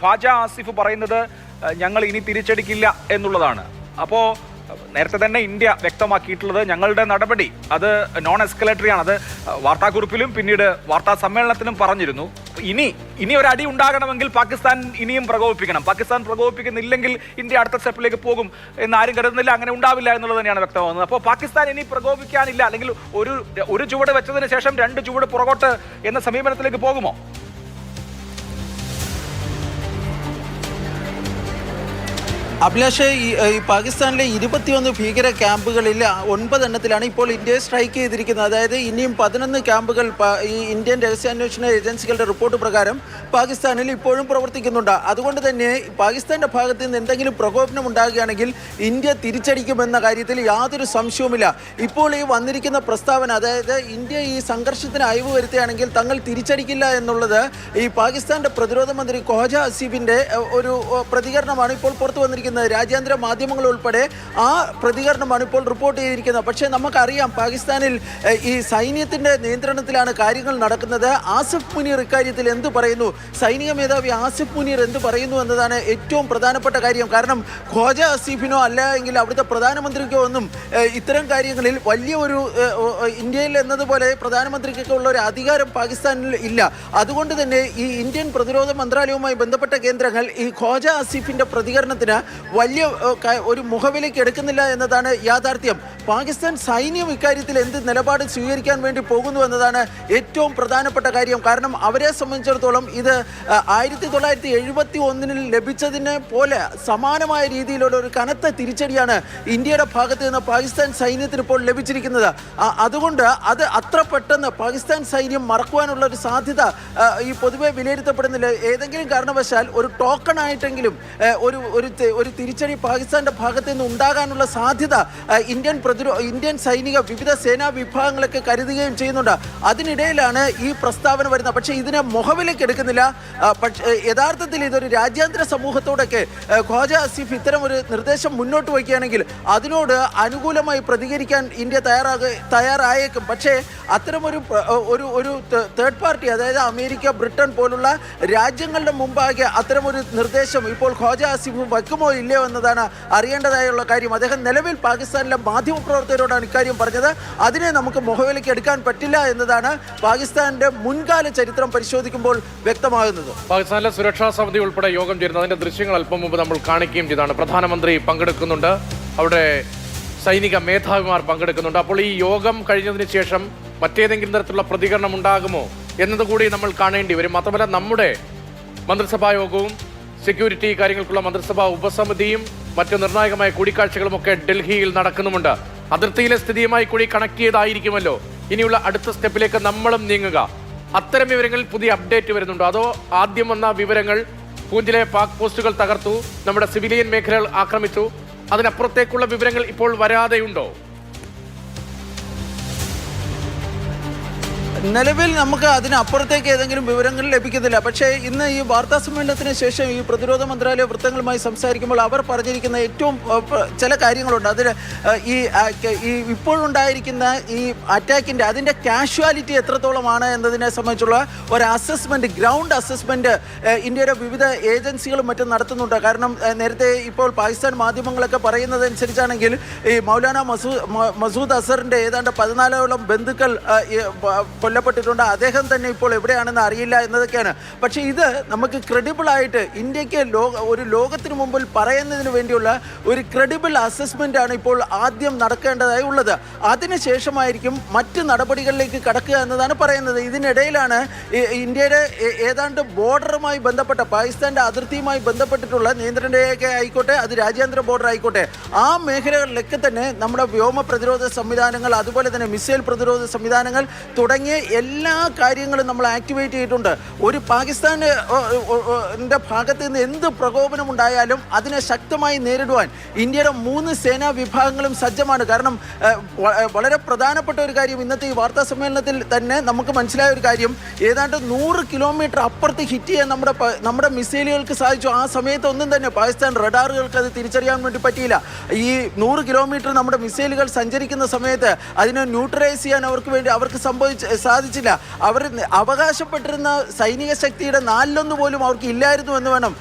ഖ്വാജ ആസിഫ് പറയുന്നത് ഞങ്ങൾ ഇനി തിരിച്ചടിക്കില്ല എന്നുള്ളതാണ്. അപ്പോൾ നേരത്തെ തന്നെ ഇന്ത്യ വ്യക്തമാക്കിയിട്ടുള്ളത് ഞങ്ങളുടെ നടപടി അത് നോൺ എസ്കലേറ്ററി ആണ്. അത് വാർത്താക്കുറിപ്പിലും പിന്നീട് വാർത്താ സമ്മേളനത്തിലും പറഞ്ഞിരുന്നു. ഇനി ഒരു അടി ഉണ്ടാകണമെങ്കിൽ പാകിസ്ഥാൻ ഇനിയും പ്രകോപിപ്പിക്കണം. പാകിസ്ഥാൻ പ്രകോപിപ്പിക്കുന്നില്ലെങ്കിൽ ഇന്ത്യ അടുത്ത സ്റ്റെപ്പിലേക്ക് പോകും എന്ന് ആരും കരുതുന്നില്ല. അങ്ങനെ ഉണ്ടാവില്ല എന്നുള്ളത് തന്നെയാണ് വ്യക്തമാകുന്നത്. അപ്പോൾ പാകിസ്ഥാൻ ഇനി പ്രകോപിപ്പിക്കാനില്ല, അല്ലെങ്കിൽ ഒരു ചുവട് വെച്ചതിന് ശേഷം 2 ചുവട് പുറകോട്ട് എന്ന സമീപനത്തിലേക്ക് പോകുമോ? അഭിലാഷ്, ഈ പാകിസ്ഥാനിലെ 21 ഭീകര ക്യാമ്പുകളിൽ 9 എണ്ണത്തിലാണ് ഇപ്പോൾ ഇന്ത്യയെ സ്ട്രൈക്ക് ചെയ്തിരിക്കുന്നത്. അതായത് ഇനിയും 11 ക്യാമ്പുകൾ ഈ ഇന്ത്യൻ രഹസ്യാന്വേഷണ ഏജൻസികളുടെ റിപ്പോർട്ട് പ്രകാരം പാകിസ്ഥാനിൽ ഇപ്പോഴും പ്രവർത്തിക്കുന്നുണ്ട്. അതുകൊണ്ട് തന്നെ പാകിസ്ഥാന്റെ ഭാഗത്ത് നിന്ന് എന്തെങ്കിലും പ്രകോപനം ഉണ്ടാകുകയാണെങ്കിൽ ഇന്ത്യ തിരിച്ചടിക്കുമെന്ന കാര്യത്തിൽ യാതൊരു സംശയവുമില്ല. ഇപ്പോൾ ഈ വന്നിരിക്കുന്ന പ്രസ്താവന, അതായത് ഇന്ത്യ ഈ സംഘർഷത്തിന് അയവ് വരുത്തുകയാണെങ്കിൽ തങ്ങൾ തിരിച്ചടിക്കില്ല എന്നുള്ളത് ഈ പാകിസ്ഥാന്റെ പ്രതിരോധ മന്ത്രി ഖ്വാജ ആസിഫിന്റെ ഒരു പ്രതികരണമാണ് ഇപ്പോൾ പുറത്തു വന്നിരിക്കുന്നത്. രാജ്യാന്തര മാധ്യമങ്ങൾ ഉൾപ്പെടെ ആ പ്രതികരണമാണ് ഇപ്പോൾ റിപ്പോർട്ട് ചെയ്തിരിക്കുന്നത്. പക്ഷേ നമുക്കറിയാം, പാകിസ്ഥാനിൽ ഈ സൈന്യത്തിന്റെ നിയന്ത്രണത്തിലാണ് കാര്യങ്ങൾ നടക്കുന്നത്. ആസിഫ് മുനീർ ഇക്കാര്യത്തിൽ എന്ത് പറയുന്നു, സൈനിക മേധാവി ആസിഫ് മുനീർ എന്ത് പറയുന്നു എന്നതാണ് ഏറ്റവും പ്രധാനപ്പെട്ട കാര്യം. കാരണം ഖ്വാജ ആസിഫിനോ അല്ല എങ്കിൽ അവിടുത്തെ പ്രധാനമന്ത്രിക്കോ ഒന്നും ഇത്തരം കാര്യങ്ങളിൽ വലിയ ഒരു ഇന്ത്യയിൽ എന്നതുപോലെ പ്രധാനമന്ത്രിക്കൊക്കെ ഉള്ള ഒരു അധികാരം പാകിസ്ഥാനിൽ ഇല്ല. അതുകൊണ്ട് തന്നെ ഈ ഇന്ത്യൻ പ്രതിരോധ മന്ത്രാലയവുമായി ബന്ധപ്പെട്ട കേന്ദ്രങ്ങൾ ഈ ഖ്വാജ ആസിഫിന്റെ പ്രതികരണത്തിന് വലിയ ഒരു മുഖവിലേക്ക് എടുക്കുന്നില്ല എന്നതാണ് യാഥാർത്ഥ്യം. പാകിസ്ഥാൻ സൈന്യം ഇക്കാര്യത്തിൽ എന്ത് നിലപാട് സ്വീകരിക്കാൻ വേണ്ടി പോകുന്നു എന്നതാണ് ഏറ്റവും പ്രധാനപ്പെട്ട കാര്യം. കാരണം അവരെ സംബന്ധിച്ചിടത്തോളം ഇത് 1971 ലഭിച്ചതിനെ പോലെ സമാനമായ രീതിയിലുള്ള ഒരു കനത്ത തിരിച്ചടിയാണ് ഇന്ത്യയുടെ ഭാഗത്ത് നിന്ന് പാകിസ്ഥാൻ സൈന്യത്തിന് ഇപ്പോൾ ലഭിച്ചിരിക്കുന്നത്. അതുകൊണ്ട് അത് അത്ര പെട്ടെന്ന് പാകിസ്ഥാൻ സൈന്യം മറക്കുവാനുള്ള ഒരു സാധ്യത ഈ പൊതുവെ വിലയിരുത്തപ്പെടുന്നില്ല. ഏതെങ്കിലും കാരണവശാൽ ഒരു ടോക്കൺ ആയിട്ടെങ്കിലും ഒരു തിരിച്ചടി പാകിസ്ഥാന്റെ ഭാഗത്ത് നിന്ന് ഉണ്ടാകാനുള്ള സാധ്യത ഇന്ത്യൻ സൈനിക വിവിധ സേനാ വിഭാഗങ്ങളൊക്കെ കരുതുകയും ചെയ്യുന്നുണ്ട്. അതിനിടയിലാണ് ഈ പ്രസ്താവന വരുന്നത്. പക്ഷേ ഇതിനെ മുഖവിലേക്ക് എടുക്കുന്നില്ല. പക്ഷേ യഥാർത്ഥത്തിൽ ഇതൊരു രാജ്യാന്തര സമൂഹത്തോടൊക്കെ ഖ്വാജ ആസിഫ് ഇത്തരം ഒരു നിർദ്ദേശം മുന്നോട്ട് വയ്ക്കുകയാണെങ്കിൽ അതിനോട് അനുകൂലമായി പ്രതികരിക്കാൻ ഇന്ത്യ തയ്യാറായേക്കും. പക്ഷേ അത്തരമൊരു ഒരു തേർഡ് പാർട്ടി, അതായത് അമേരിക്ക, ബ്രിട്ടൻ പോലുള്ള രാജ്യങ്ങളുടെ മുമ്പാകെ അത്തരമൊരു നിർദ്ദേശം ഇപ്പോൾ ഖ്വാജ ആസിഫ് വയ്ക്കുമോ ഇല്ലയോ എന്നതാണ് അറിയേണ്ടതായുള്ള കാര്യം. അദ്ദേഹം നിലവിൽ പാകിസ്ഥാനിലെ മാധ്യമപ്രവർത്തകരോടാണ് ഇക്കാര്യം പറഞ്ഞത്. അതിനെ നമുക്ക് മുഖവിലേക്ക് എടുക്കാൻ പറ്റില്ല എന്നതാണ് പാകിസ്ഥാന്റെ മുൻകാല ചരിത്രം പരിശോധിക്കുമ്പോൾ വ്യക്തമാകുന്നത്. പാകിസ്ഥാനിലെ സുരക്ഷാ സമിതി ഉൾപ്പെടെ യോഗം ചേരുന്നു. അതിന്റെ ദൃശ്യങ്ങൾ അല്പം മുമ്പ് നമ്മൾ കാണിക്കുകയും ചെയ്താണ്. പ്രധാനമന്ത്രി പങ്കെടുക്കുന്നുണ്ട്, അവിടെ സൈനിക മേധാവിമാർ പങ്കെടുക്കുന്നുണ്ട്. അപ്പോൾ ഈ യോഗം കഴിഞ്ഞതിന് ശേഷം മറ്റേതെങ്കിലും തരത്തിലുള്ള പ്രതികരണം ഉണ്ടാകുമോ എന്നതുകൂടി നമ്മൾ കാണേണ്ടി വരും. മാത്രമല്ല, നമ്മുടെ മന്ത്രിസഭാ യോഗവും സെക്യൂരിറ്റി കാര്യങ്ങൾക്കുള്ള മന്ത്രിസഭാ ഉപസമിതിയും മറ്റ് നിർണായകമായ കൂടിക്കാഴ്ചകളുമൊക്കെ ഡൽഹിയിൽ നടക്കുന്നുമുണ്ട്. അതിർത്തിയിലെ സ്ഥിതിയുമായി കൂടി കണക്ട് ചെയ്തായിരിക്കുമല്ലോ ഇനിയുള്ള അടുത്ത സ്റ്റെപ്പിലേക്ക് നമ്മളും നീങ്ങുക. അത്തരം വിവരങ്ങളിൽ പുതിയ അപ്ഡേറ്റ് വരുന്നുണ്ടോ? അതോ ആദ്യം വന്ന വിവരങ്ങൾ പൂഞ്ചിലെ പാക് പോസ്റ്റുകൾ തകർത്തു, നമ്മുടെ സിവിലിയൻ മേഖലകൾ ആക്രമിച്ചു, അതിനപ്പുറത്തേക്കുള്ള വിവരങ്ങൾ ഇപ്പോൾ വരാതെയുണ്ടോ? നിലവിൽ നമുക്ക് അതിനപ്പുറത്തേക്ക് ഏതെങ്കിലും വിവരങ്ങൾ ലഭിക്കുന്നില്ല. പക്ഷേ ഇന്ന് ഈ വാർത്താ സമ്മേളനത്തിന് ശേഷം ഈ പ്രതിരോധ മന്ത്രാലയ വൃത്തങ്ങളുമായി സംസാരിക്കുമ്പോൾ അവർ പറഞ്ഞിരിക്കുന്ന ഏറ്റവും ചില കാര്യങ്ങളുണ്ട്. അതിൽ ഈ ഇപ്പോഴുണ്ടായിരിക്കുന്ന ഈ അറ്റാക്കിൻ്റെ അതിൻ്റെ കാഷ്വാലിറ്റി എത്രത്തോളമാണ് എന്നതിനെ സംബന്ധിച്ചുള്ള ഒരു അസസ്മെൻറ്റ്, ഗ്രൗണ്ട് അസസ്മെൻറ്റ് ഇന്ത്യയുടെ വിവിധ ഏജൻസികളും മറ്റും നടത്തുന്നുണ്ട്. കാരണം നേരത്തെ ഇപ്പോൾ പാകിസ്ഥാൻ മാധ്യമങ്ങളൊക്കെ പറയുന്നതനുസരിച്ചാണെങ്കിൽ ഈ മൗലാന മസൂദ് അസറിൻ്റെ ഏതാണ്ട് 14ഓളം ബന്ധുക്കൾ കൊല്ലപ്പെട്ടിട്ടുണ്ട്. അദ്ദേഹം തന്നെ ഇപ്പോൾ എവിടെയാണെന്ന് അറിയില്ല എന്നതൊക്കെയാണ്. പക്ഷേ ഇത് നമുക്ക് ക്രെഡിബിളായിട്ട് ഇന്ത്യക്ക് ഒരു ലോകത്തിന് മുമ്പിൽ പറയുന്നതിന് വേണ്ടിയുള്ള ഒരു ക്രെഡിബിൾ അസസ്മെൻ്റ് ആണ് ഇപ്പോൾ ആദ്യം നടക്കേണ്ടതായി ഉള്ളത്. അതിനുശേഷമായിരിക്കും മറ്റ് നടപടികളിലേക്ക് കടക്കുക എന്നതാണ് പറയുന്നത്. ഇതിനിടയിലാണ് ഇന്ത്യയുടെ ഏതാണ്ട് ബോർഡറുമായി ബന്ധപ്പെട്ട പാകിസ്ഥാൻ്റെ അതിർത്തിയുമായി ബന്ധപ്പെട്ടിട്ടുള്ള നിയന്ത്രണ രേഖ ആയിക്കോട്ടെ, അത് രാജ്യാന്തര ബോർഡർ ആയിക്കോട്ടെ, ആ മേഖലകളിലൊക്കെ തന്നെ നമ്മുടെ വ്യോമ പ്രതിരോധ സംവിധാനങ്ങൾ, അതുപോലെ തന്നെ മിസൈൽ പ്രതിരോധ സംവിധാനങ്ങൾ തുടങ്ങിയ എല്ലാ കാര്യങ്ങളും നമ്മൾ ആക്ടിവേറ്റ് ചെയ്തിട്ടുണ്ട്. ഒരു പാകിസ്ഥാൻ്റെ ഭാഗത്ത് നിന്ന് എന്ത് പ്രകോപനം ഉണ്ടായാലും അതിനെ ശക്തമായി നേരിടുവാൻ ഇന്ത്യയുടെ 3 സേനാ വിഭാഗങ്ങളും സജ്ജമാണ്. കാരണം വളരെ പ്രധാനപ്പെട്ട ഒരു കാര്യം ഇന്നത്തെ ഈ വാർത്താ സമ്മേളനത്തിൽ തന്നെ നമുക്ക് മനസ്സിലായ ഒരു കാര്യം, ഏതാണ്ട് 100 കിലോമീറ്റർ അപ്പുറത്ത് ഹിറ്റ് ചെയ്യാൻ നമ്മുടെ മിസൈലുകൾക്ക് സാധിച്ചു. ആ സമയത്ത് ഒന്നും തന്നെ പാകിസ്ഥാൻ റഡാറുകൾക്ക് അത് തിരിച്ചറിയാൻ വേണ്ടി പറ്റിയില്ല. ഈ 100 കിലോമീറ്റർ നമ്മുടെ മിസൈലുകൾ സഞ്ചരിക്കുന്ന സമയത്ത് അതിനെ ന്യൂട്രലൈസ് ചെയ്യാൻ അവർക്ക് സാധിച്ചില്ല. അവർ അവകാശപ്പെട്ടിരുന്ന സൈനിക ശക്തിയുടെ 4-1 പോലും അവർക്ക് ഇല്ലായിരുന്നു എന്ന് വേണം,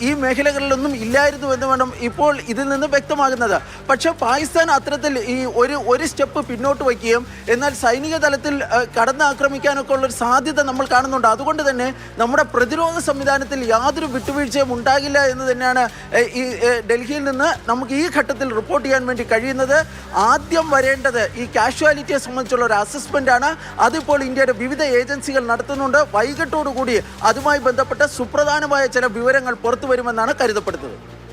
ഈ മേഖലകളിലൊന്നും ഇല്ലായിരുന്നു എന്ന് വേണം ഇപ്പോൾ ഇതിൽ നിന്ന് വ്യക്തമാകുന്നത്. പക്ഷേ പാകിസ്ഥാൻ അത്തരത്തിൽ ഈ ഒരു സ്റ്റെപ്പ് പിന്നോട്ട് വയ്ക്കുകയും എന്നാൽ സൈനിക തലത്തിൽ കടന്നാക്രമിക്കാനൊക്കെ ഉള്ളൊരു സാധ്യത നമ്മൾ കാണുന്നുണ്ട്. അതുകൊണ്ട് തന്നെ നമ്മുടെ പ്രതിരോധ സംവിധാനത്തിൽ യാതൊരു വിട്ടുവീഴ്ചയും ഉണ്ടാകില്ല എന്ന് തന്നെയാണ് ഈ ഡൽഹിയിൽ നിന്ന് നമുക്ക് ഈ ഘട്ടത്തിൽ റിപ്പോർട്ട് ചെയ്യാൻ വേണ്ടി കഴിയുന്നത്. ആദ്യം വരേണ്ടത് ഈ കാഷ്വാലിറ്റിയെ സംബന്ധിച്ചുള്ള ഒരു അസസ്മെന്റ് ആണ്. അതിപ്പോൾ ഇന്ത്യയുടെ വിവിധ ഏജൻസികൾ നടത്തുന്നുണ്ട്. വൈകിട്ടോടുകൂടി അതുമായി ബന്ധപ്പെട്ട സുപ്രധാനമായ ചില വിവരങ്ങൾ പുറത്തു വരുമെന്നാണ് കരുതപ്പെടുന്നത്.